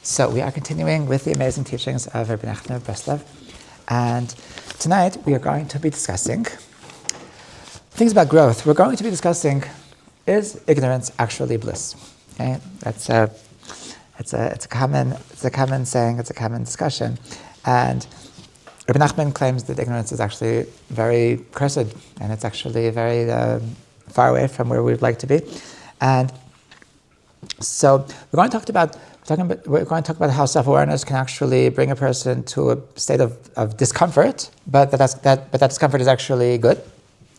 So we are continuing with the amazing teachings of Rebbe Nachman of Breslov, and tonight we are going to be discussing things about growth. We're going to be discussing, is ignorance actually bliss? Okay, it's a common saying, it's a common discussion, and Rebbe Nachman claims that ignorance is actually very cursed, and it's actually very far away from where we'd like to be, and so we're going to talk about how self-awareness can actually bring a person to a state of discomfort, but that discomfort is actually good,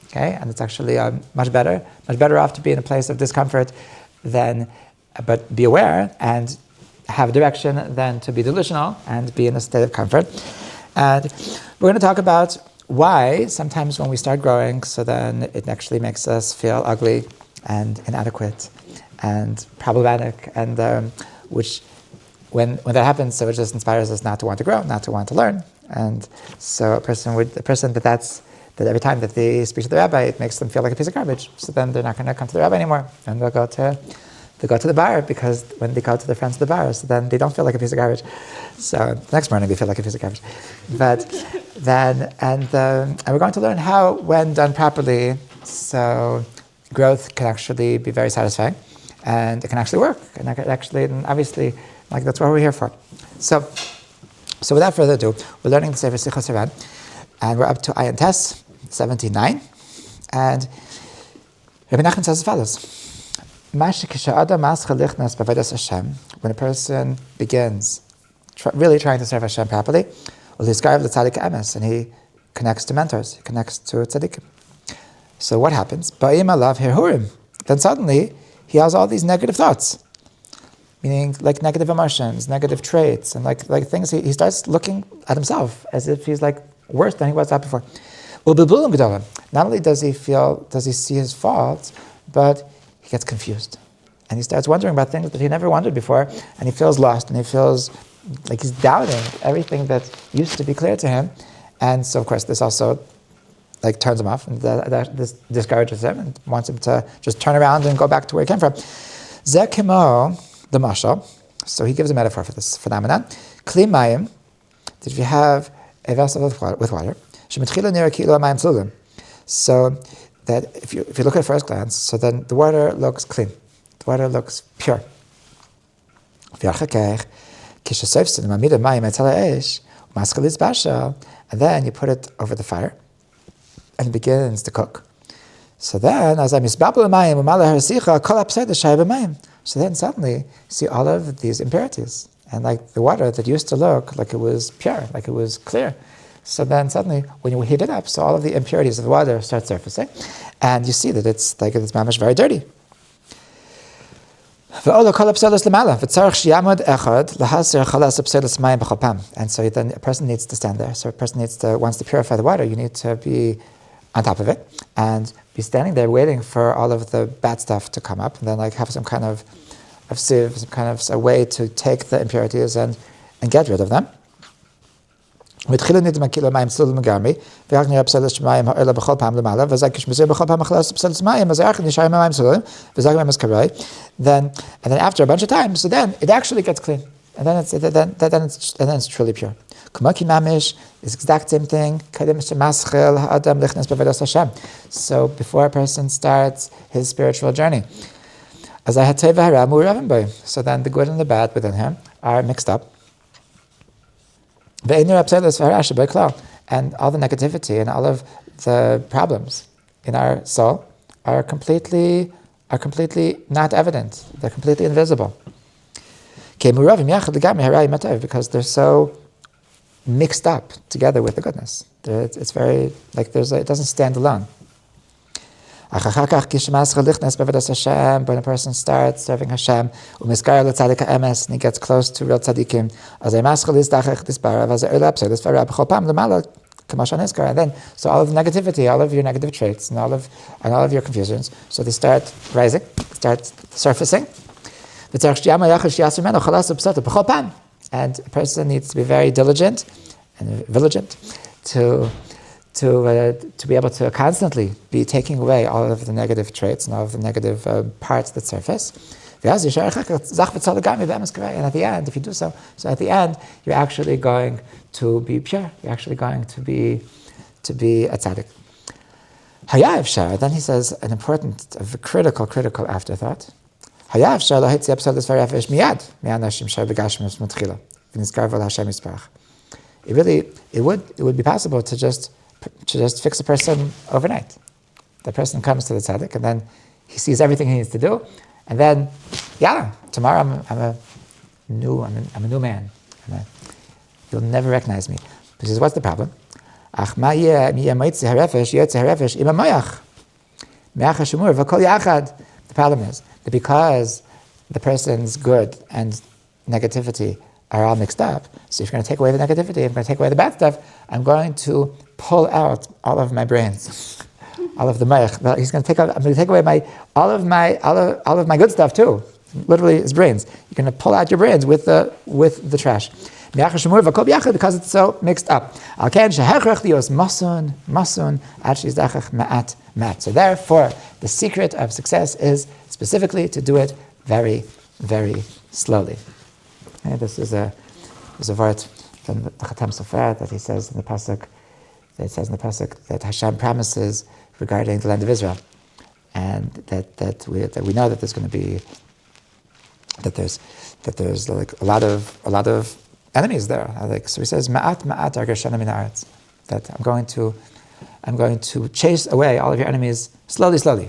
okay, and it's actually much better off to be in a place of discomfort but be aware and have direction than to be delusional and be in a state of comfort. And we're going to talk about why sometimes when we start growing, so then it actually makes us feel ugly and inadequate and problematic, and which, when that happens, so it just inspires us not to want to grow, not to want to learn. And so a person that every time that they speak to the rabbi, it makes them feel like a piece of garbage. So then they're not going to come to the rabbi anymore, and they'll go to the bar, because when they go to their friends at the bar, so then they don't feel like a piece of garbage. So the next morning they feel like a piece of garbage. But then, and we're going to learn how, when done properly, so growth can actually be very satisfying, and it can actually work, and obviously, like, that's what we're here for. So without further ado, we're learning the Sefer Sichos Haran, and we're up to Ayin Tes 79, and Rebbe Nachman says as follows: when a person begins really trying to serve Hashem properly, and he connects to mentors, he connects to Tzaddik. So what happens? Then suddenly he has all these negative thoughts, meaning like negative emotions, negative traits, and like things. He starts looking at himself as if he's like worse than he was at before. Not only does he see his faults, but he gets confused, and he starts wondering about things that he never wondered before, and he feels lost, and he feels like he's doubting everything that used to be clear to him. And so, of course, this also like turns him off, and this discourages him and wants him to just turn around and go back to where he came from. Zekimo, the mashal. So he gives a metaphor for this phenomenon. Kli mayim, that if you have a vessel with water, so that if you look at first glance, so then the water looks clean, the water looks pure. And then you put it over the fire, and it begins to cook. So then, so then suddenly you see all of these impurities, and like the water that used to look like it was pure, like it was clear. So then suddenly, when you heat it up, so all of the impurities of the water start surfacing, and you see that it's mamish very dirty. And so then a person needs to stand there. So a person wants to purify the water, you need to be on top of it and be standing there waiting for all of the bad stuff to come up, and then like have some kind of sieve, some kind of a way to take the impurities and get rid of them. So the then after a bunch of time, so then it actually gets clean, and then it's truly pure. Kumaki mamish is the exact same thing. So before a person starts his spiritual journey, so then the good and the bad within him are mixed up. And all the negativity and all of the problems in our soul are completely not evident. They're completely invisible. Because they're so mixed up together with the goodness. It's very, like it doesn't stand alone. When a person starts serving Hashem, and he gets close to real tzaddikim, and then so all of the negativity, all of your negative traits, and all of your confusions, so they start rising, start surfacing. And a person needs to be very diligent and vigilant to be able to constantly be taking away all of the negative traits and all of the negative parts that surface. And at the end, if you do so at the end, you're actually going to be pure. You're actually going to be a tzaddik. Then he says an important, a critical afterthought. It would be possible to just fix a person overnight. The person comes to the tzaddik and then he sees everything he needs to do, and then, tomorrow I'm a new man. You'll never recognize me. He says, what's the problem? The problem is that because the person's good and negativity are all mixed up, so if you're going to take away the negativity, if you're going to take away the bad stuff, I'm going to pull out all of my brains. All of the mayach. I'm going to take away all of my good stuff too. Literally, his brains. You're going to pull out your brains with the trash. Because it's so mixed up. So therefore, the secret of success is specifically to do it very, very slowly. And this is a word from the Chatam Sofer that he says in the pasuk. That Hashem promises regarding the land of Israel, and that we know that there's going to be that there's like a lot of enemies there. So he says, "Ma'at argashana min haaretz," that I'm going to chase away all of your enemies slowly.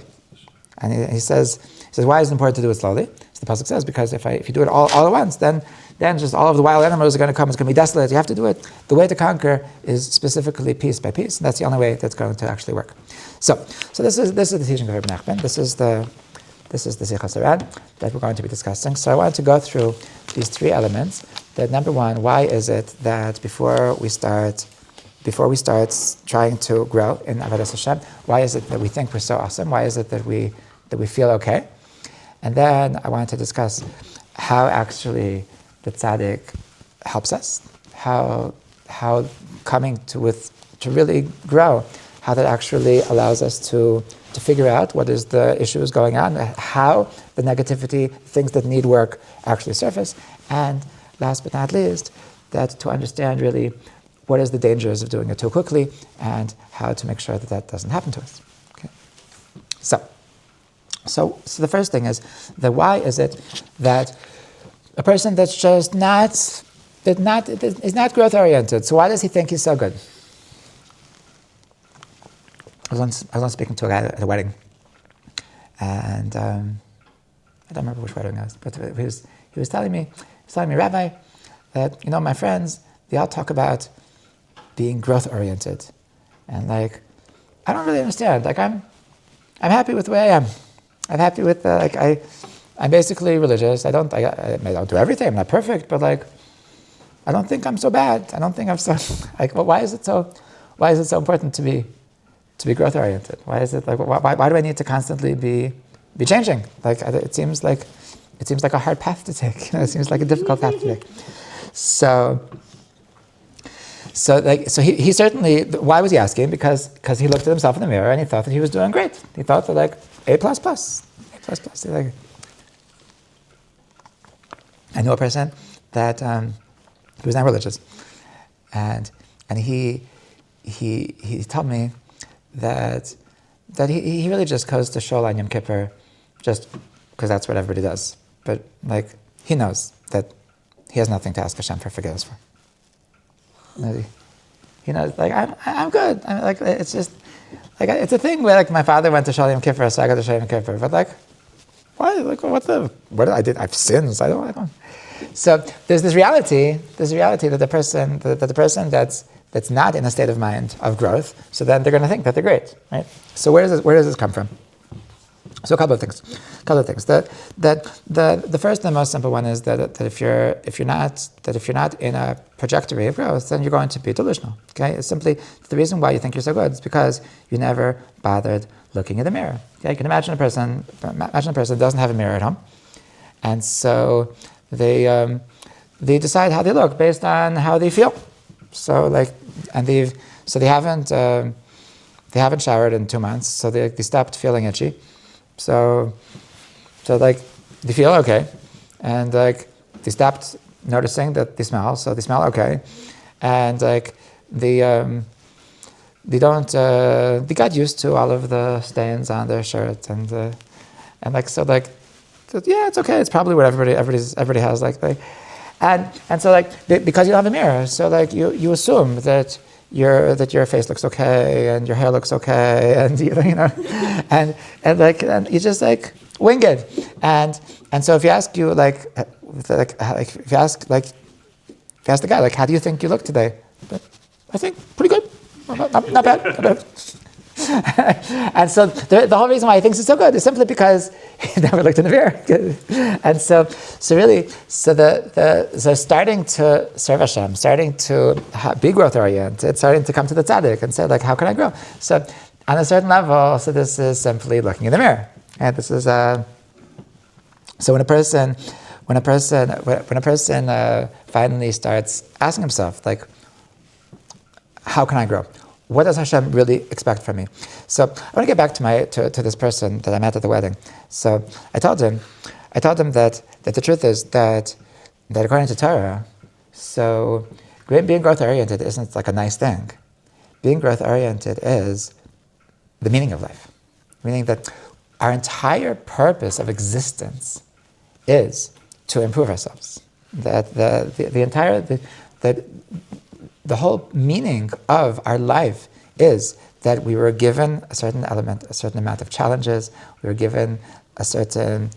And he says, why is it important to do it slowly? So the pasuk says, because if you do it all at once, then just all of the wild animals are going to come. It's going to be desolate. You have to do it. The way to conquer is specifically piece by piece, and that's the only way that's going to actually work. So this is the teaching of Rebbe Nachman. This is the Sichas Haran that we're going to be discussing. So I want to go through these three elements. That number one, why is it that before we start trying to grow in Avodas Hashem, why is it that we think we're so awesome? Why is it that we feel okay? And then I want to discuss how actually the tzaddik helps us, how coming to really grow, how that actually allows us to figure out what is the issues going on, how the negativity, things that need work actually surface, and last but not least, that to understand really what is the dangers of doing it too quickly and how to make sure that doesn't happen to us. Okay. So the first thing is that why is it that a person that's just is not growth oriented, so why does he think he's so good? I was once speaking to a guy at a wedding, and I don't remember which wedding it was, but he was telling me, Rabbi, that my friends, they all talk about being growth oriented, and I don't really understand. I'm happy with the way I am. I'm happy with I'm basically religious. I don't do everything. I'm not perfect, but I don't think I'm so bad. I don't think I'm so why is it so important to be growth oriented? Why is it why do I need to constantly be changing? It seems like a hard path to take. It seems like a difficult path to take. So he certainly, why was he asking? Because he looked at himself in the mirror and he thought that he was doing great. He thought that A++. I knew a person that he was not religious, and he told me that he really just goes to Shul on Yom Kippur just because that's what everybody does. But he knows that he has nothing to ask Hashem for forgiveness for. He knows, I'm good. It's just it's a thing where my father went to Shul Yom Kippur, so I go to Shul Yom Kippur. But why? What did I did? I've sins. I don't. So there's this reality that the person that's not in a state of mind of growth, so then they're going to think that they're great, right? So where does this come from? So a couple of things. The first and the most simple one is that if you're not in a trajectory of growth, then you're going to be delusional. Okay, it's simply the reason why you think you're so good is because you never bothered looking in the mirror. Okay, you can imagine a person doesn't have a mirror at home, and so they decide how they look based on how they feel. So they haven't showered in 2 months, so they stopped feeling itchy. So they feel okay, and like they stopped noticing that they smell, so they smell okay, and like they don't they got used to all of the stains on their shirt, and like so like yeah, it's okay, it's probably what everybody has and so like because you don't have a mirror, so like you assume that your face looks okay and your hair looks okay, and you know and you just like wing it, and so if you ask you if you ask the guy, like, how do you think you look today? But I think pretty good, not bad, not bad. And so the whole reason why he thinks it's so good is simply because he never looked in the mirror. And so starting to serve Hashem, starting to be growth oriented, starting to come to the Tzaddik and say, like, how can I grow? So on a certain level, so this is simply looking in the mirror. And this is so when a person finally starts asking himself, like, how can I grow? What does Hashem really expect from me? So I want to get back to this person that I met at the wedding. So I told him that the truth is that according to Torah, so being growth oriented isn't like a nice thing. Being growth oriented is the meaning of life, meaning that our entire purpose of existence is to improve ourselves. That the whole meaning of our life is that we were given a certain amount of challenges. We were given a certain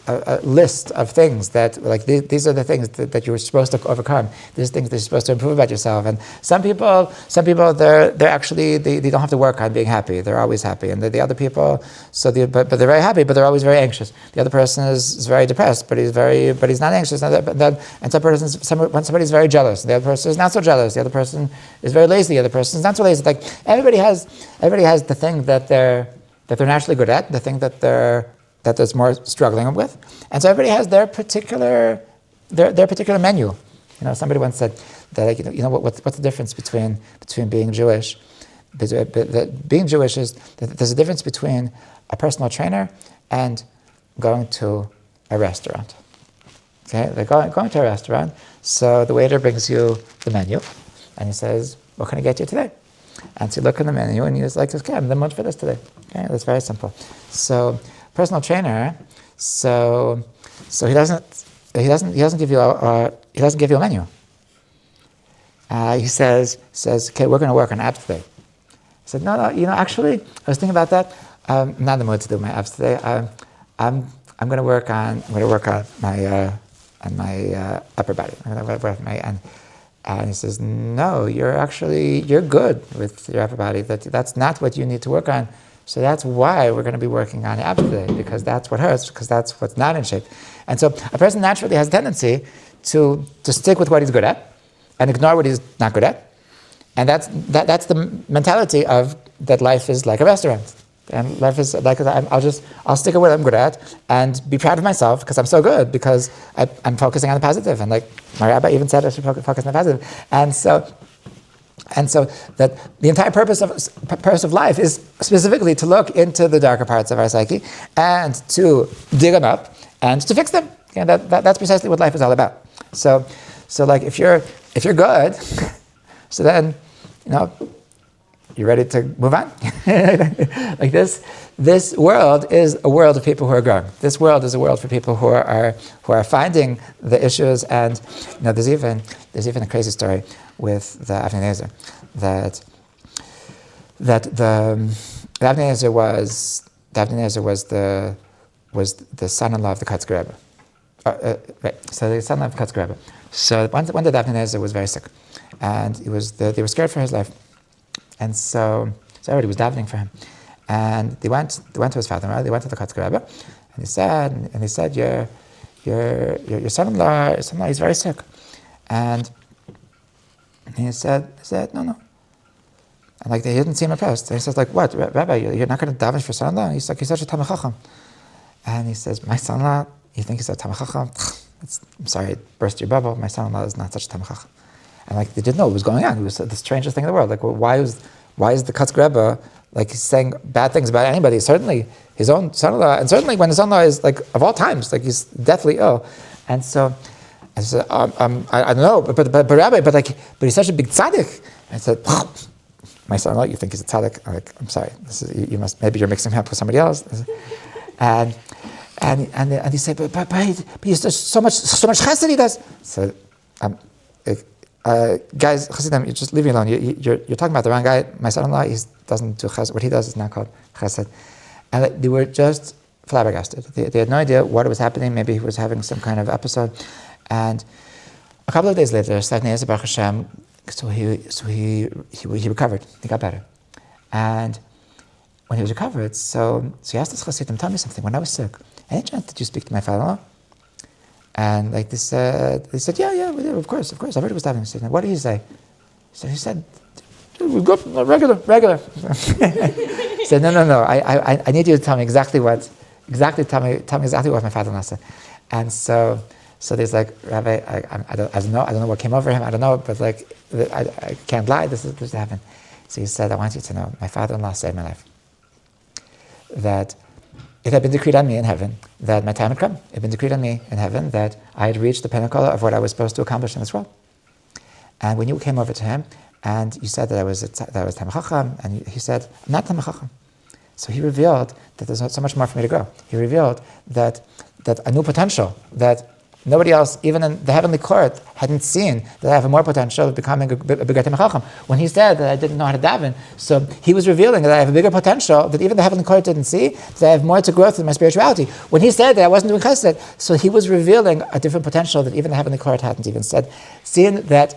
a list of things that, like, these are the things that you were supposed to overcome. These things that you're supposed to improve about yourself. And some people, they're actually, they don't have to work on being happy. They're always happy. And the other people, but they're very happy, but they're always very anxious. The other person is very depressed, but he's not anxious. And when somebody's very jealous, the other person is not so jealous. The other person is very lazy. The other person is not so lazy. Like, everybody has the thing that they're naturally good at, the thing that they're more struggling with, and so everybody has their particular menu. You know, somebody once said that, like, what's the difference between being Jewish? Being Jewish is that there's a difference between a personal trainer and going to a restaurant. Okay, like going to a restaurant. So the waiter brings you the menu, and he says, "What can I get you today?" And so you look in the menu, and he's like, "Okay, I'm in the mood for this today." Okay, that's very simple. So personal trainer, so he doesn't give you a menu. He says, "Okay, we're going to work on abs today." I said, "No, actually, I was thinking about that. I'm not in the mood to do my abs today. I'm going to work on my upper body. I'm going to work on my and he says, "No, you're good with your upper body. That's not what you need to work on. So that's why we're going to be working on abs today, because that's what hurts, because that's what's not in shape." And so a person naturally has a tendency to stick with what he's good at and ignore what he's not good at. And that's the mentality of that life is like a restaurant. And life is like, I'll stick with what I'm good at and be proud of myself because I'm so good, because I'm focusing on the positive. And like my rabbi even said, I should focus on the positive. And so that the entire purpose of life is specifically to look into the darker parts of our psyche and to dig them up and to fix them. And that's precisely what life is all about. So like if you're good, so then you're ready to move on. Like this world is a world of people who are growing. This world is a world for people who are finding the issues. And there's even a crazy story with the Avnei Nezer that the Avnei Nezer was the son-in-law of the Tzaddik Rebbe. Right. So the son-in-law of the Tzaddik Rebbe. So one day the Avnei Nezer was very sick, and they were scared for his life. And so everybody was davening for him, and they went to his father-in-law. They went to the Tzaddik Rebbe, and he said, your son-in-law, he's very sick, and he said, no. And like, they didn't seem impressed. And he says, like, what, Rabbi, you're not going to daven for son-in-law? He's like, he's such a Talmid Chacham. And he says, my son-in-law, you think he's a Talmid Chacham? I'm sorry, it burst your bubble. My son-in-law is not such a Talmid Chacham. And like, they didn't know what was going on. It was the strangest thing in the world. Like, well, why is the Tzaddik Rebbe like he's saying bad things about anybody, certainly his own son-in-law, and certainly when his son-in-law is like of all times, like he's deathly ill. And so I said, I don't know, but Rabbi, but he's such a big tzaddik. I said, my son-in-law, you think he's a tzaddik? I'm sorry, you must, maybe you're mixing him up with somebody else. And he said, but he's just so much chesed he does. So, guys, Chassidim, you just leave me alone. You're talking about the wrong guy. My son-in-law, he doesn't do chesed. What he does is not called chesed. And they were just flabbergasted. They had no idea what was happening. Maybe he was having some kind of episode. And a couple of days later, Baruch Hashem, so he recovered. He got better. And when he was recovered, so he asked his Chassidim, tell me something. When I was sick, any chance did you speak to my father-in-law? And like they said, yeah, we did, of course. I heard it was happening. He said, what did he say? He said, we go regular. He said, no. I need you to tell me exactly what my father-in-law said. And so there's like, Rabbi, I don't know what came over him. I don't know, but like I can't lie. This happened. So he said, I want you to know, my father-in-law saved my life. That it had been decreed on me in heaven that my time had come. It had been decreed on me in heaven that I had reached the pinnacle of what I was supposed to accomplish in this world. And when you came over to him and you said that I was Talmid Chacham, and he said, I'm not Talmid Chacham. So he revealed that there's so much more for me to grow. He revealed that a new potential that nobody else, even in the heavenly court, hadn't seen, that I have a more potential of becoming a bigger Talmid Chacham. When he said that I didn't know how to daven, so he was revealing that I have a bigger potential that even the heavenly court didn't see, that I have more to growth in my spirituality. When he said that I wasn't doing chesed, so he was revealing a different potential that even the heavenly court hadn't even said, seeing that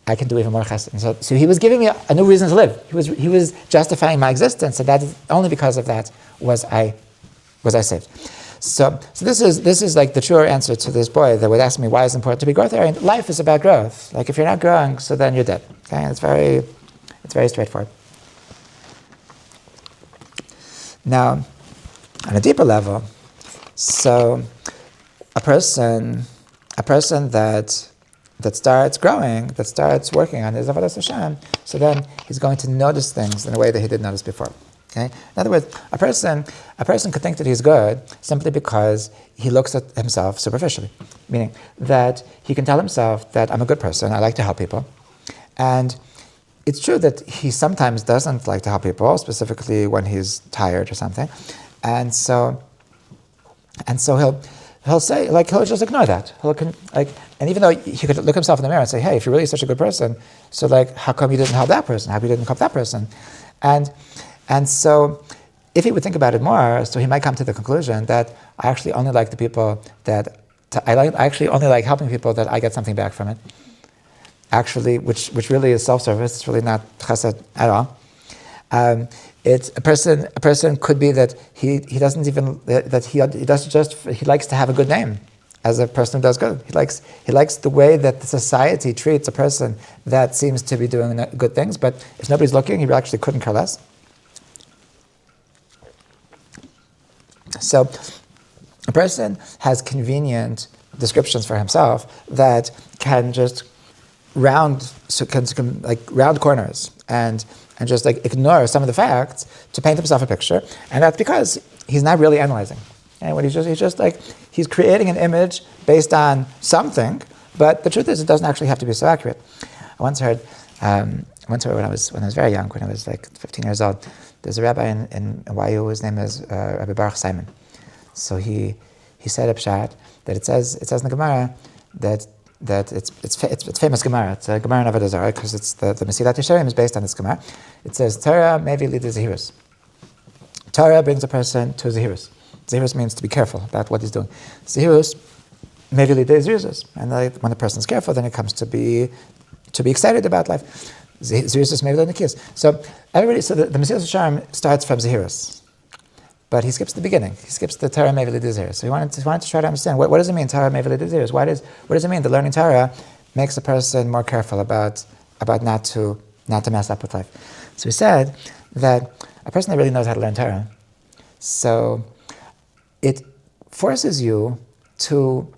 I can do even more chesed. And so he was giving me a new reason to live. He was justifying my existence, and that is only because of that was I saved. So this is like the truer answer to this boy that would ask me why it's important to be growth oriented. Life is about growth. Like if you're not growing, so then you're dead. Okay, it's very straightforward. Now, on a deeper level, so a person that starts growing, that starts working on his avodas Hashem, so then he's going to notice things in a way that he didn't notice before. Okay? In other words, a person could think that he's good simply because he looks at himself superficially, meaning that he can tell himself that I'm a good person, I like to help people, and it's true that he sometimes doesn't like to help people, specifically when he's tired or something, and so he'll say, like, he'll just ignore that. And even though he could look himself in the mirror and say, hey, if you're really such a good person, so like, how come you didn't help that person? How come you didn't help that person? And so, if he would think about it more, so he might come to the conclusion that I actually only like the people I actually only like helping people that I get something back from it. Actually, which really is self-service. It's really not chesed at all. It's a person could be that he doesn't even that he doesn't just he likes to have a good name as a person who does good. He likes the way that the society treats a person that seems to be doing good things. But if nobody's looking, he actually couldn't care less. So, a person has convenient descriptions for himself that can just round corners and just like ignore some of the facts to paint himself a picture, and that's because he's not really analyzing. And when he's creating an image based on something, but the truth is it doesn't actually have to be so accurate. I once heard when I was very young, when I was like 15 years old, there's a rabbi in YU, his name is Rabbi Baruch Simon. So he said a pshat that it says in the Gemara that it's famous Gemara. It's a Gemara in Avodah Zarah because it's the Mesilat Yesharim is based on this Gemara. It says Torah maybe lead to Zehirus. Torah brings a person to Zehirus. Zehirus means to be careful about what he's doing. Zehirus maybe lead to Zehirus, and when the person is careful, then it comes to be excited about life. Zehirus maybe lead to Nikiyas. So the Mesilat Yesharim starts from Zehirus. But he skips the beginning. He skips the Torah Meveli Dezir. So he wanted to try to understand what does it mean Torah Meveli Dezir? What does it mean that learning Torah makes a person more careful about not to mess up with life? So he said that a person that really knows how to learn Torah, so it forces you to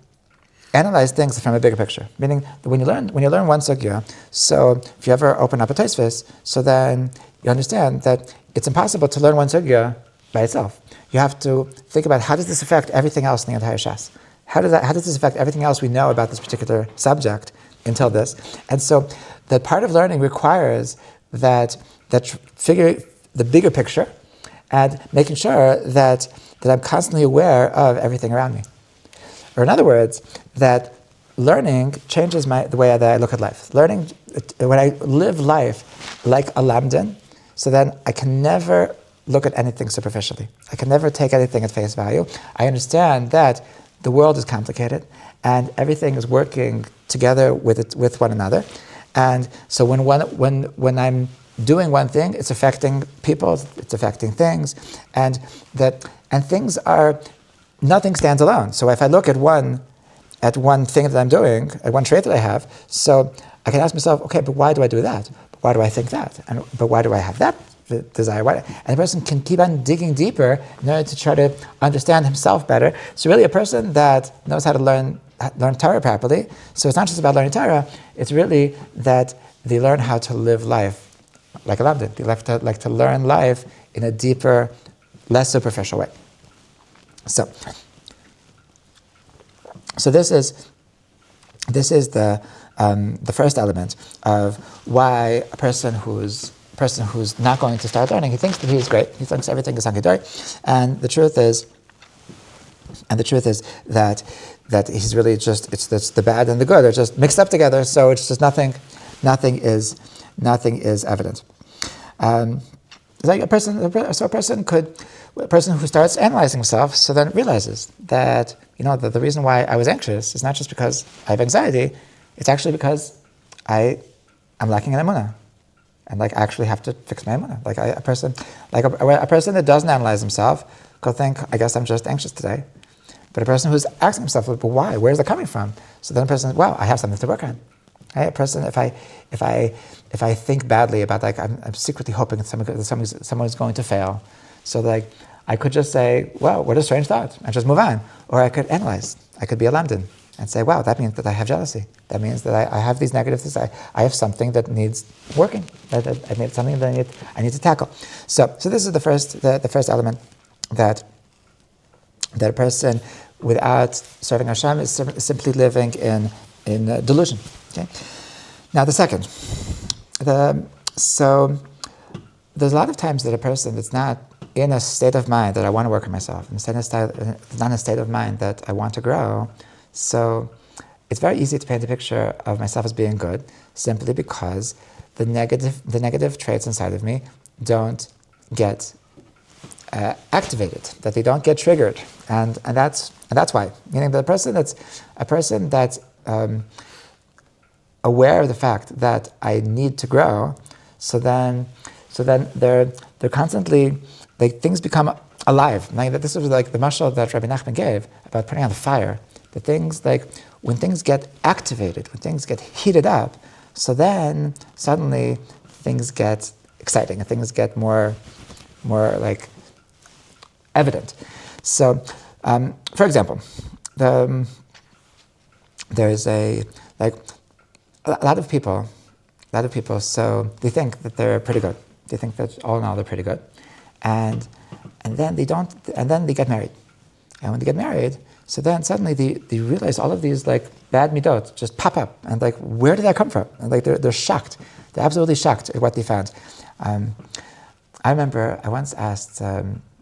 analyze things from a bigger picture. Meaning that when you learn one sugya, so if you ever open up a Tosfos, so then you understand that it's impossible to learn one sugya by itself. You have to think about how does this affect everything else in the entire Shas? How does this affect everything else we know about this particular subject until this? And so that part of learning requires that figure the bigger picture and making sure that I'm constantly aware of everything around me. Or in other words, that learning changes the way that I look at life. Learning, when I live life like a lamdan, so then I can never look at anything superficially. I can never take anything at face value. I understand that the world is complicated and everything is working together with one another. And so when I'm doing one thing, it's affecting people, it's affecting things, and things are, nothing stands alone. So if I look at one thing that I'm doing, at one trait that I have, so I can ask myself, okay, but why do I do that? But why do I think that? But why do I have that desire? And the person can keep on digging deeper in order to try to understand himself better. So really a person that knows how to learn Torah properly, so it's not just about learning Torah, it's really that they learn how to live life like a lamdan. They like to learn life in a deeper, less superficial way. So this is the first element of why a person who's not going to start learning, he thinks that he's great. He thinks everything is hunky-dory, and the truth is that he's really just it's the bad and the good are just mixed up together. So it's just nothing is evident. Like a person who starts analyzing himself, so then realizes that the reason why I was anxious is not just because I have anxiety; it's actually because I'm lacking in emunah, and I actually have to fix my emunah. A person that doesn't analyze himself could think, I guess I'm just anxious today. But a person who's asking himself, but why? Where's that coming from? So then a person, wow, I have something to work on. Right? A person, if I think badly about I'm secretly hoping that someone is going to fail, so I could just say, wow, what a strange thought, and just move on. Or I could analyze. I could be a lamdan and say, wow, that means that I have jealousy. That means that I have these negatives. I have something that needs working. I need something that I need to tackle. So this is the first element that a person without serving Hashem is simply living in delusion. Okay. Now the second, so there's a lot of times that a person that's not in a state of mind that I want to work on myself, not in a state of mind that I want to grow, so it's very easy to paint a picture of myself as being good simply because the negative traits inside of me don't get activated, that they don't get triggered, and that's why. Meaning that a person that's aware of the fact that I need to grow, so then they're constantly things become alive. This was the mashal that Rebbe Nachman gave about putting on the fire. The things when things get activated, when things get heated up, so then suddenly things get exciting and things get more evident. So, for example, there's a lot of people, so they think that they're pretty good. They think that all in all they're pretty good, and then they don't, and then they get married, and when they get married, so then suddenly they realize all of these bad midot just pop up, and where did that come from? And they're shocked, they're absolutely shocked at what they found. I remember I once asked.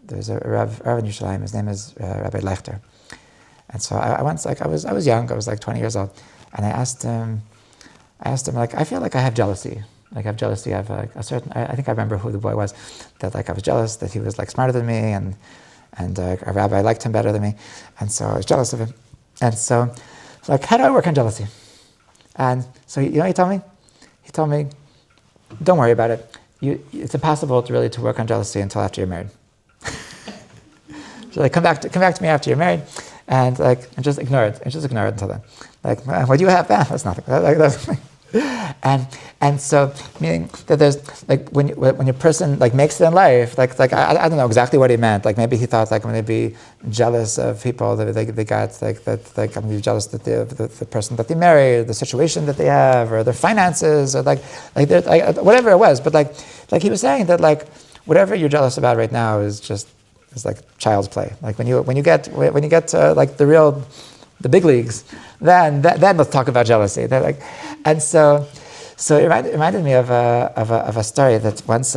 There's a Rav in Yerushalayim. His name is Rabbi Leichter, and so I once I was young. I was 20 years old, and I asked him I feel like I have jealousy. I have jealousy. I have a certain. I think I remember who the boy was. That I was jealous that he was smarter than me, and a rabbi liked him better than me, and so I was jealous of him. And so, how do I work on jealousy? And so he told me. He told me, don't worry about it. It's impossible to work on jealousy until after you're married. So come back to me after you're married, and just ignore it. And just ignore it until then. What do you have? That's nothing. And so, meaning that there's like when a person like makes it in life, like I don't know exactly what he meant. Like maybe he thought like I'm going to be jealous of people that they got like that, like I'm going to be jealous that the person that they marry, the situation that they have, or their finances, or like whatever it was. But like he was saying that like whatever you're jealous about right now is like child's play. Like when you get to like the big leagues, then let's talk about jealousy. Like, and so it reminded me of a story that once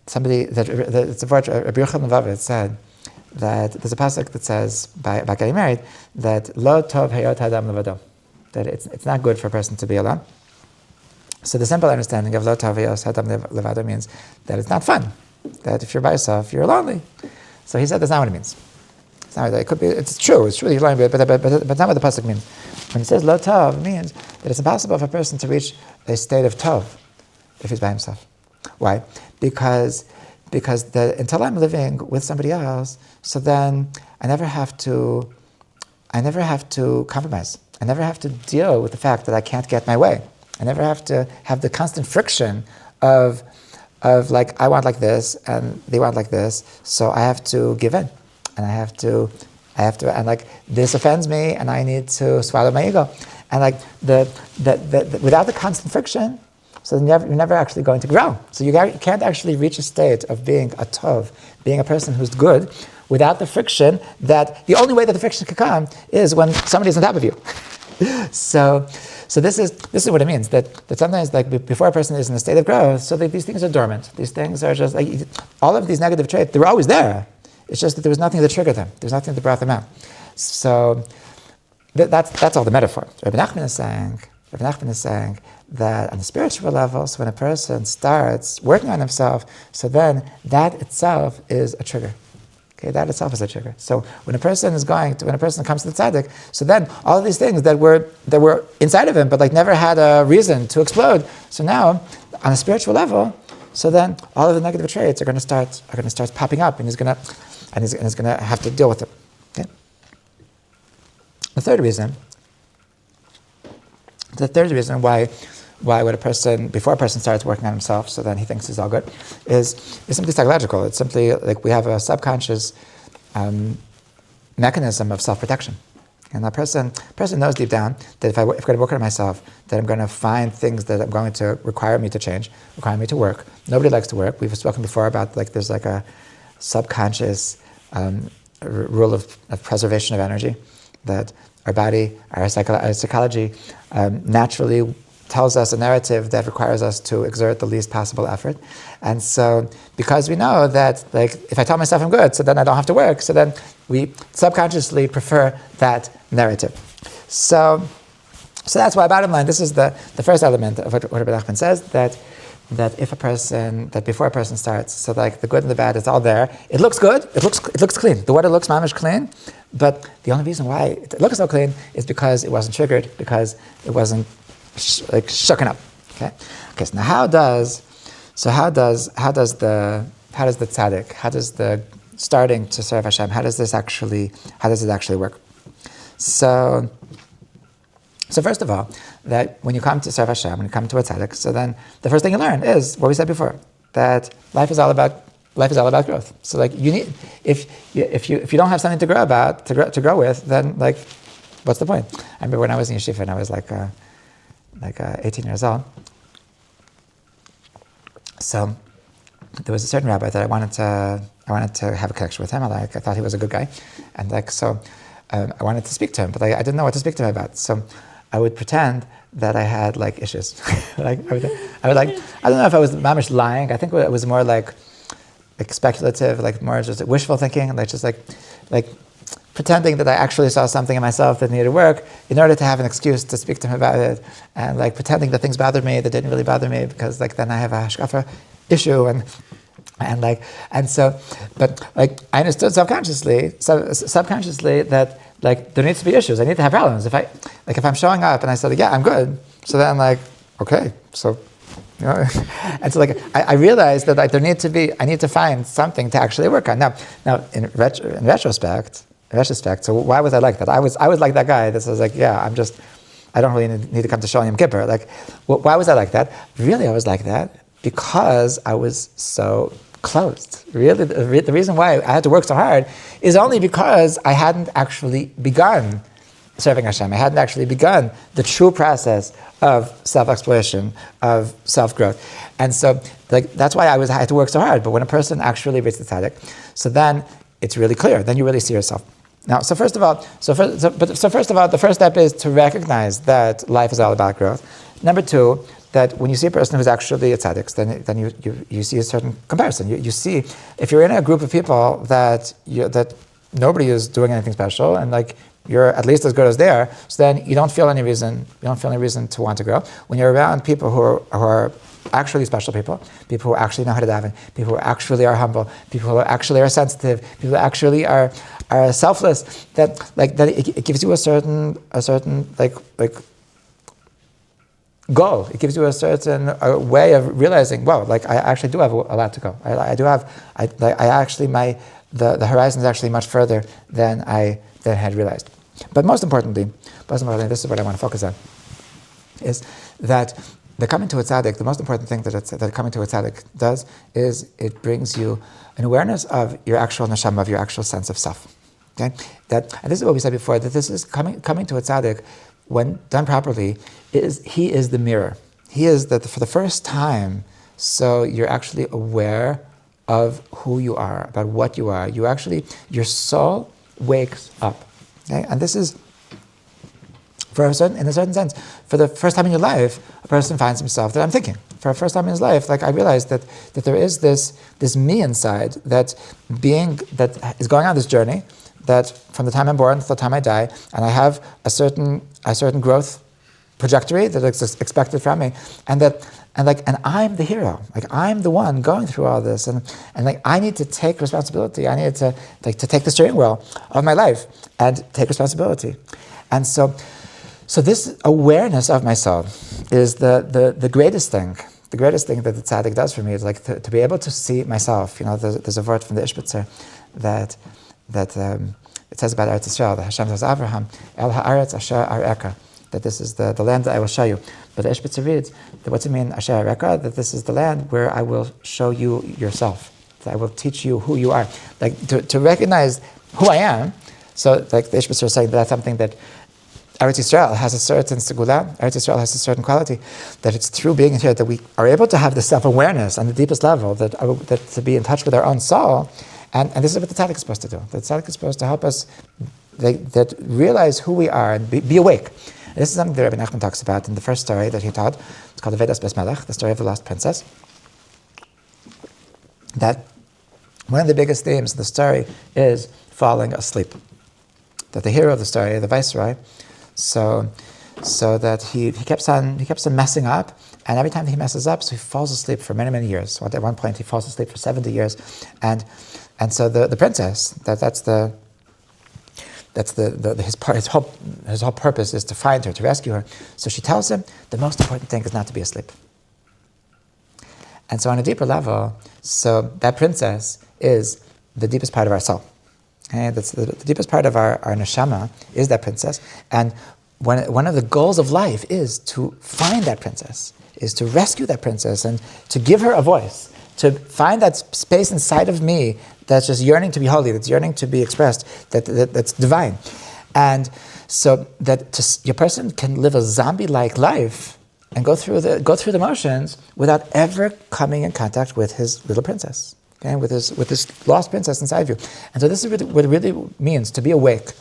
somebody it's a word Rebbe Nachman said that there's a pasuk that says about getting married that lo tov hayot adam levado, that it's not good for a person to be alone. So the simple understanding of lo tov hayot adam levado means that it's not fun, that if you're by yourself you're lonely. So he said that's not what it means. It's not, it could be. It's true. It's really lonely, but not what the pasuk means. When it says lo tov, it means that it's impossible for a person to reach a state of tov if he's by himself. Why? Because until I'm living with somebody else, so then I never have to compromise. I never have to deal with the fact that I can't get my way. I never have to have the constant friction of like I want like this and they want like this, so I have to give in. And I have to, and like this offends me, and I need to swallow my ego, and like the without the constant friction, so then you're never actually going to grow. So you can't actually reach a state of being a tov, being a person who's good, without the friction. That the only way that the friction can come is when somebody's on top of you. So this is what it means that sometimes like before a person is in a state of growth, so these things are dormant. These things are just like all of these negative traits. They were always there. It's just that there was nothing that triggered them. There's nothing that brought them out. So that's all the metaphor. Rebbe Nachman is saying that on the spiritual level, so when a person starts working on himself, so then that itself is a trigger. Okay, that itself is a trigger. So when a person comes to the Tzaddik, so then all of these things that were inside of him, but like never had a reason to explode. So now, on a spiritual level, so then all of the negative traits are going to start popping up, and he's going to have to deal with them. Okay? The third reason why would a person, before a person starts working on himself, so then he thinks he's all good, is simply psychological. It's simply like we have a subconscious mechanism of self-protection. And a person knows deep down that if I'm going to work on myself, that I'm going to find things that are going to require me to change, require me to work. Nobody likes to work. We've spoken before about like there's like a subconscious rule of preservation of energy, that our body, our psychology naturally tells us a narrative that requires us to exert the least possible effort. And so because we know that like if I tell myself I'm good, so then I don't have to work, so then we subconsciously prefer that narrative. So that's why, bottom line, this is the first element of what Rebbe Nachman says, that before a person starts, so like the good and the bad is all there. It looks good, it looks clean. The water looks mamish clean, but the only reason why it looks so clean is because it wasn't triggered, because it wasn't shooken up. Okay. So now how does the tzaddik, how does the starting to serve Hashem, how does it actually work? So first of all, that when you come to serve Hashem, when you come to a tzaddik, so then the first thing you learn is what we said before, that life is all about growth. So like you need, if you don't have something to grow with, then like what's the point? I remember when I was in yeshiva and I was like 18 years old. So there was a certain rabbi that I wanted to have a connection with him. I thought he was a good guy, and I wanted to speak to him, but I didn't know what to speak to him about. So I would pretend that I had like issues. I don't know if I was mamish lying. I think it was more like speculative, like more just wishful thinking, like pretending that I actually saw something in myself that needed work in order to have an excuse to speak to him about it, and like pretending that things bothered me that didn't really bother me, because like then I have a hashkafa issue, but I understood subconsciously that like there needs to be issues. I need to have problems. If I'm showing up and I said, yeah, I'm good, so then like, okay, so you know, and so like I realized that like I need to find something to actually work on. Now in retrospect, so why was I like that? I was like that guy that was like, yeah, I don't really need to come to Shul on Yom Kippur. Like, why was I like that? Really, I was like that because I was so closed. Really, the reason why I had to work so hard is only because I hadn't actually begun serving Hashem. I hadn't actually begun the true process of self-exploration, of self-growth. And so that's why I had to work so hard. But when a person actually reaches the tzaddik, so then it's really clear. Then you really see yourself. Now, so first of all, the first step is to recognize that life is all about growth. Number two, that when you see a person who's actually a tzaddik, then you see a certain comparison. You see, if you're in a group of people that nobody is doing anything special, and like you're at least as good as they are, so then you don't feel any reason to want to grow. When you're around people who are actually special people who actually know how to daven, people who actually are humble, people who actually are sensitive, people who actually are selfless, that it gives you a certain goal. It gives you a certain way of realizing, wow, like I actually do have a lot to go. The horizon is actually much further than I had realized. But most importantly, this is what I want to focus on, is that the coming to a tzaddik, the most important thing that coming to a tzaddik does is it brings you an awareness of your actual neshama, of your actual sense of self. Okay, and this is what we said before, that this is coming to a tzaddik, when done properly, he is the mirror. He is that for the first time. So you're actually aware of who you are, about what you are. Your soul wakes up. Okay? And this is, in a certain sense, for the first time in your life, a person finds himself that I'm thinking. For the first time in his life, like I realized that there is this me inside that is going on this journey, that from the time I'm born to the time I die, and I have a certain growth trajectory that is expected from me, and I'm the hero. Like I'm the one going through all this, and I need to take responsibility. I need to take the steering wheel of my life and take responsibility. And so this awareness of myself is the greatest thing. The greatest thing that the tzaddik does for me is like to be able to see myself. You know, there's a word from the Ishbitzer that it says about Eretz Yisrael, that Hashem tells Abraham, El ha'aretz asher ar'eka, that this is the land that I will show you. But the Ishbitzer reads, that what's it mean, asher ar'eka, that this is the land where I will show you yourself, that I will teach you who you are. Like to recognize who I am. So like the Ishbitzer is saying that's something that Eretz Yisrael has a certain segula, Eretz Yisrael has a certain quality, that it's through being here that we are able to have the self-awareness on the deepest level, that to be in touch with our own soul. And this is what the tzaddik is supposed to do. The tzaddik is supposed to help us that realize who we are and be awake. And this is something that Rebbe Nachman talks about in the first story that he taught. It's called the Vedas Bes Melech, the story of the lost princess. That one of the biggest themes of the story is falling asleep. That the hero of the story, the viceroy, so that he keeps on messing up, and every time he messes up, so he falls asleep for many, many years. So at one point he falls asleep for 70 years, and so the princess, his whole purpose is to find her, to rescue her. So she tells him the most important thing is not to be asleep. And so on a deeper level, so that princess is the deepest part of our soul. Okay? That's the deepest part of our neshama is that princess. And one of the goals of life is to find that princess, is to rescue that princess and to give her a voice, to find that space inside of me that's just yearning to be holy, that's yearning to be expressed, that's divine. And so that your person can live a zombie-like life and go through the motions without ever coming in contact with his little princess, okay, with this lost princess inside of you. And so this is what it really means to be awake.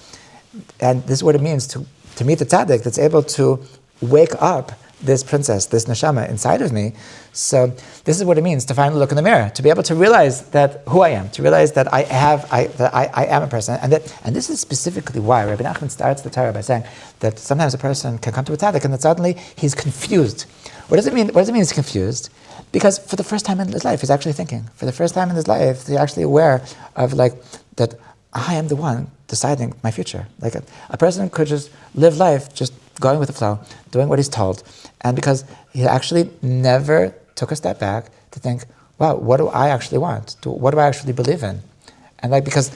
And this is what it means to meet the tzaddik that's able to wake up this princess, this neshama inside of me. So this is what it means to finally look in the mirror, to be able to realize that who I am, to realize that I am a person, and this is specifically why Rebbe Nachman starts the Torah by saying that sometimes a person can come to a tzaddik and that suddenly he's confused. What does it mean? What does it mean he's confused? Because for the first time in his life, he's actually thinking. For the first time in his life, he's actually aware of that I am the one deciding my future. Like a person could just live life just going with the flow, doing what he's told. And because he actually never took a step back to think, wow, what do I actually want? What do I actually believe in? And because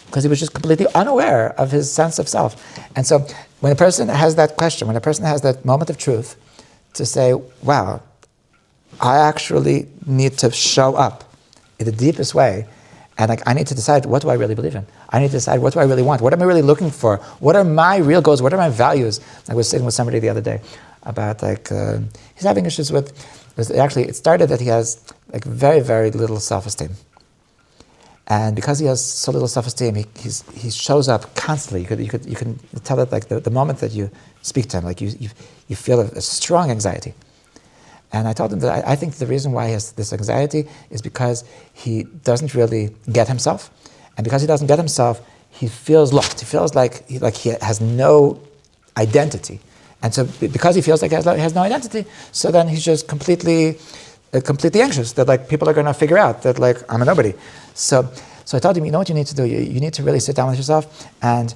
because he was just completely unaware of his sense of self. And so when a person has that question, when a person has that moment of truth, to say, wow, I actually need to show up in the deepest way, and I need to decide, what do I really believe in? I need to decide, what do I really want? What am I really looking for? What are my real goals? What are my values? I was sitting with somebody the other day about he's having issues with, it started that he has very, very little self-esteem. And because he has so little self-esteem, he shows up constantly. You can tell that the moment that you speak to him, you feel a strong anxiety. And I told him that I think the reason why he has this anxiety is because he doesn't really get himself. And because he doesn't get himself, he feels lost. He feels like he has no identity. And so because he feels like he has no identity, so then he's just completely anxious that people are going to figure out that I'm a nobody. So I told him, you know what you need to do? You need to really sit down with yourself and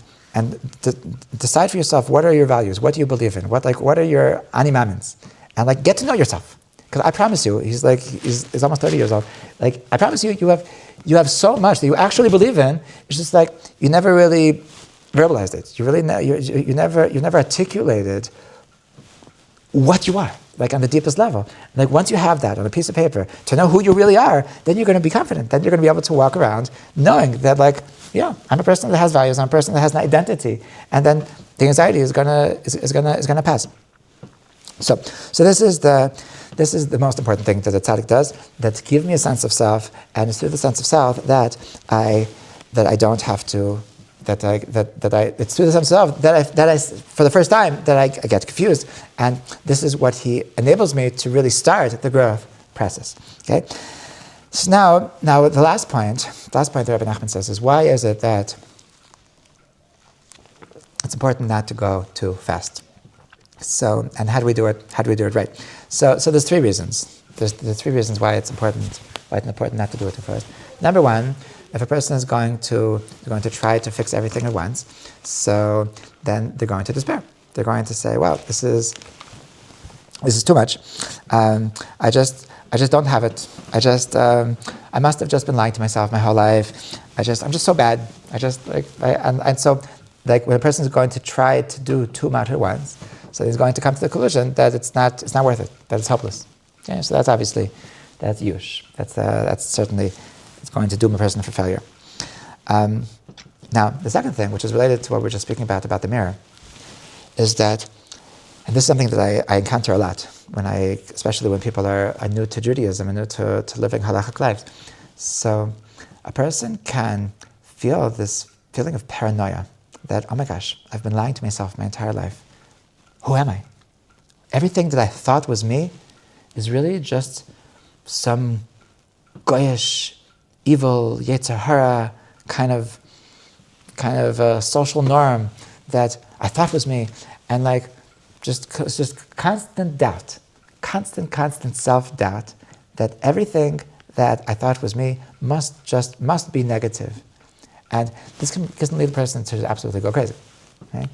decide for yourself, what are your values? What do you believe in? What are your animamins? And get to know yourself. Because I promise you, he's almost 30 years old. I promise you have so much that you actually believe in. It's just you never really verbalized it. You never articulated what you are, on the deepest level. Once you have that on a piece of paper, to know who you really are, then you're going to be confident. Then you're going to be able to walk around knowing that I'm a person that has values, I'm a person that has an identity, and then the anxiety is gonna pass. So this is the most important thing that the tzaddik does, that give me a sense of self, and it's through the sense of self that I don't have to, it's through the sense of self that I for the first time that I get confused, and this is what he enables me to really start the growth process. Okay, so now the last point that Rebbe Nachman says is, why is it that it's important not to go too fast? So, and how do we do it? How do we do it right? So there's three reasons. There's three reasons why it's important not to do it too fast. Number one, if a person is going to try to fix everything at once, so then they're going to despair. They're going to say, well, this is too much. I just don't have it. I must have just been lying to myself my whole life. I'm just so bad. So when a person is going to try to do too much at once, so he's going to come to the conclusion that it's not worth it, that it's hopeless. Okay, so that's yush. That's certainly, it's going to doom a person for failure. Now, the second thing, which is related to what we were just speaking about the mirror, is that, and this is something that I encounter a lot, especially when people are new to Judaism and new to living halachic lives. So a person can feel this feeling of paranoia, that, oh my gosh, I've been lying to myself my entire life. Who am I? Everything that I thought was me is really just some goyish, evil, yetzer hara kind of a social norm that I thought was me, and just constant doubt, constant self-doubt that everything that I thought was me must be negative, and this can lead a person to absolutely go crazy. Okay?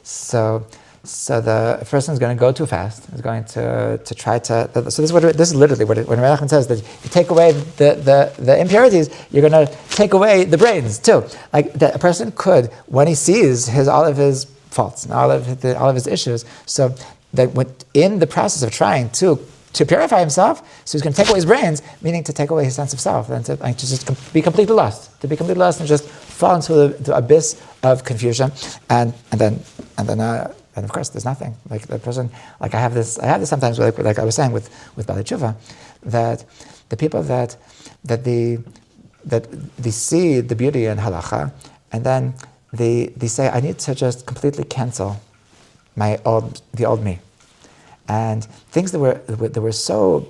So the person is going to go too fast. Is going to try to. So this is literally when Rebbe Nachman says that if you take away the impurities, you're going to take away the brains too. That a person could, when he sees all of his faults and all of his issues, so that in the process of trying to purify himself, so he's going to take away his brains, meaning to take away his sense of self, and to just be completely lost, and just fall into the abyss of confusion, and then of course there's nothing. The person, I have this sometimes, like I was saying with Bali Tshuva, that the people that they see the beauty in halacha, and then they say, I need to just completely cancel the old me. And things that were so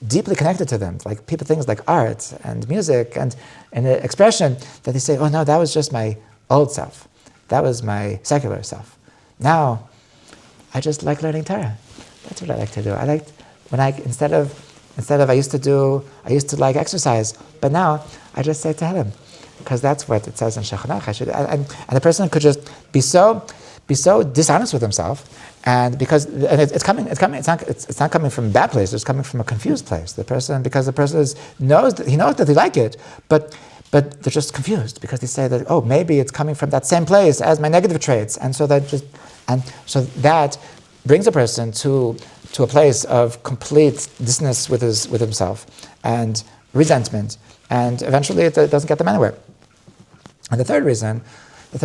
deeply connected to them, things like art and music and expression, that they say, oh no, that was just my old self. That was my secular self. Now, I just like learning Torah. That's what I like to do. Instead of I used to like exercise, but now I just say Tehillim, because that's what it says in Shechanach. And the person could just be so dishonest with himself, it's not coming from a bad place. It's coming from a confused place. Because the person knows that they like it, but but they're just confused because they say that, oh, maybe it's coming from that same place as my negative traits, and so that brings a person to a place of complete dissonance with himself and resentment, and eventually it doesn't get them anywhere. And the third reason why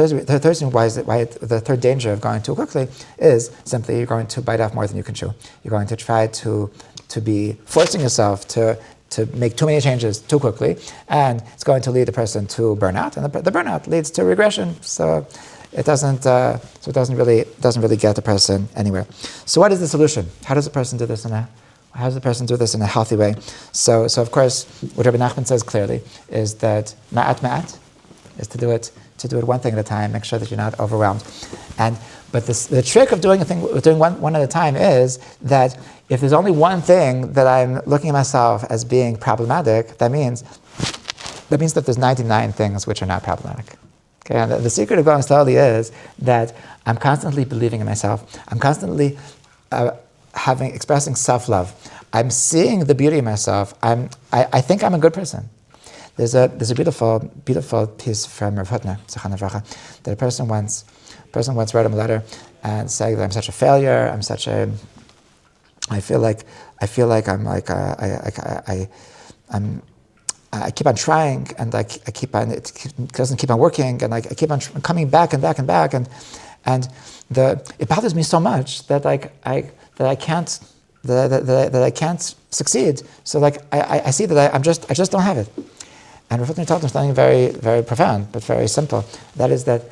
the third danger of going too quickly is simply you're going to bite off more than you can chew. You're going to try to be forcing yourself to make too many changes too quickly, and it's going to lead the person to burnout, and the burnout leads to regression. So it doesn't really get the person anywhere. So what is the solution? How does a person do this in a healthy way? So of course, what Rebbe Nachman says clearly is that ma'at is to do it one thing at a time. Make sure that you're not overwhelmed. But the trick of doing one at a time is that if there's only one thing that I'm looking at myself as being problematic, that means that there's 99 things which are not problematic. Okay, and the secret of going slowly is that I'm constantly believing in myself. I'm constantly expressing self-love. I'm seeing the beauty of myself. I think I'm a good person. There's a beautiful piece from Rav Hutner, that a person once wrote him a letter and saying that I'm such a failure. I feel like I keep on trying, and it doesn't keep on working, and I keep on coming back and back and back, and it bothers me so much that I can't succeed. So I see that I just don't have it. And Rav Hutner told him something very, very profound, but very simple. That is that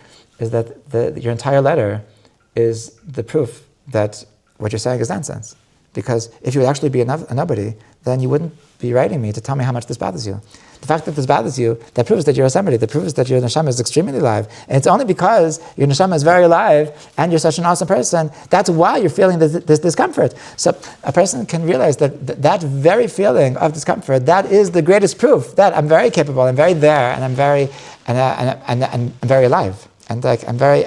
your entire letter is the proof that what you're saying is nonsense. Because if you would actually be a nobody, then you wouldn't be writing me to tell me how much this bothers you. The fact that this bothers you, that proves that you're a somebody, that proves that your neshama is extremely alive. And it's only because your neshama is very alive and you're such an awesome person, that's why you're feeling this discomfort. So a person can realize that very feeling of discomfort, that is the greatest proof that I'm very capable, I'm very there, and I'm very alive. And I'm very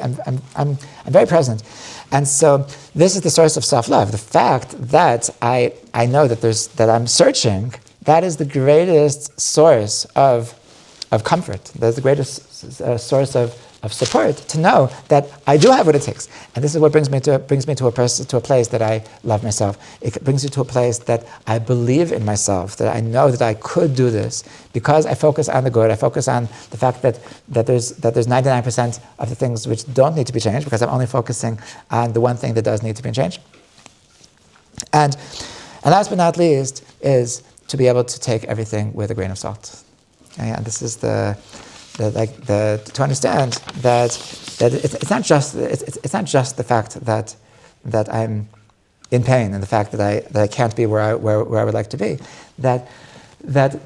present. And so this is the source of self-love. The fact that I know that I'm searching, that is the greatest source of comfort. That's the greatest source of support, to know that I do have what it takes. And this is what brings me to a place that I love myself. It brings me to a place that I believe in myself, that I know that I could do this, because I focus on the good. I focus on the fact that there's 99% of the things which don't need to be changed, because I'm only focusing on the one thing that does need to be changed. And last but not least is to be able to take everything with a grain of salt. And this is to understand that it's not just the fact that I'm in pain and the fact that I can't be where I would like to be. That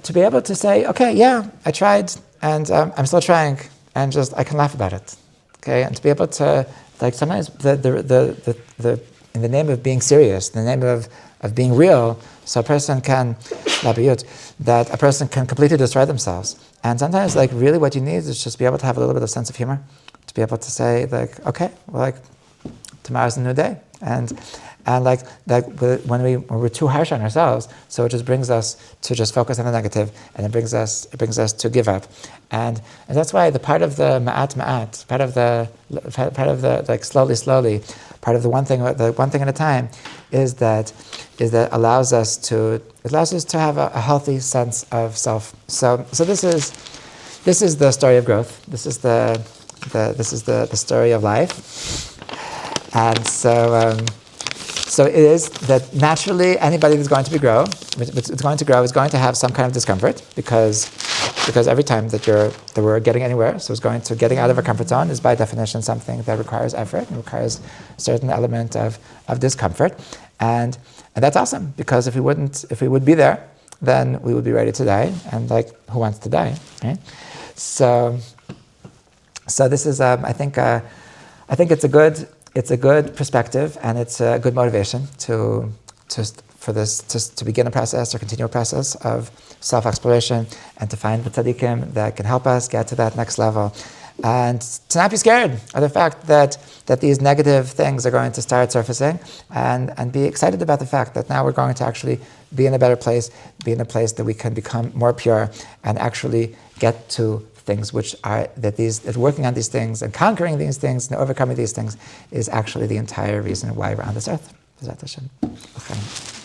to be able to say, okay, yeah, I tried and I'm still trying, and just I can laugh about it. Okay, and to be able to sometimes the in the name of being serious, in the name of being real, so a person can completely destroy themselves. And sometimes, really what you need is just be able to have a little bit of sense of humor, to be able to say, okay, well, tomorrow's a new day. And when we're too harsh on ourselves, so it just brings us to just focus on the negative, and it brings us to give up. And that's why the part of the ma'at, part of the slowly, part of the one thing at a time, is that allows us to have a healthy sense of self. So this is the story of growth. This is the story of life. And so it is that naturally anybody that's going to grow is going to have some kind of discomfort, because every time that we're getting anywhere, so getting out of our comfort zone is by definition something that requires effort and requires a certain element of discomfort, and that's awesome, because if we would be there, then we would be ready to die, and who wants to die, right? So this is I think it's a good perspective, and it's a good motivation to begin a process or continue a process of self-exploration, and to find the tzaddikim that can help us get to that next level, and to not be scared of the fact that these negative things are going to start surfacing, and be excited about the fact that now we're going to actually be in a better place, be in a place that we can become more pure, and actually get to things which are, that working on these things and conquering these things and overcoming these things is actually the entire reason why we're on this earth. B'ezrat Hashem. Okay.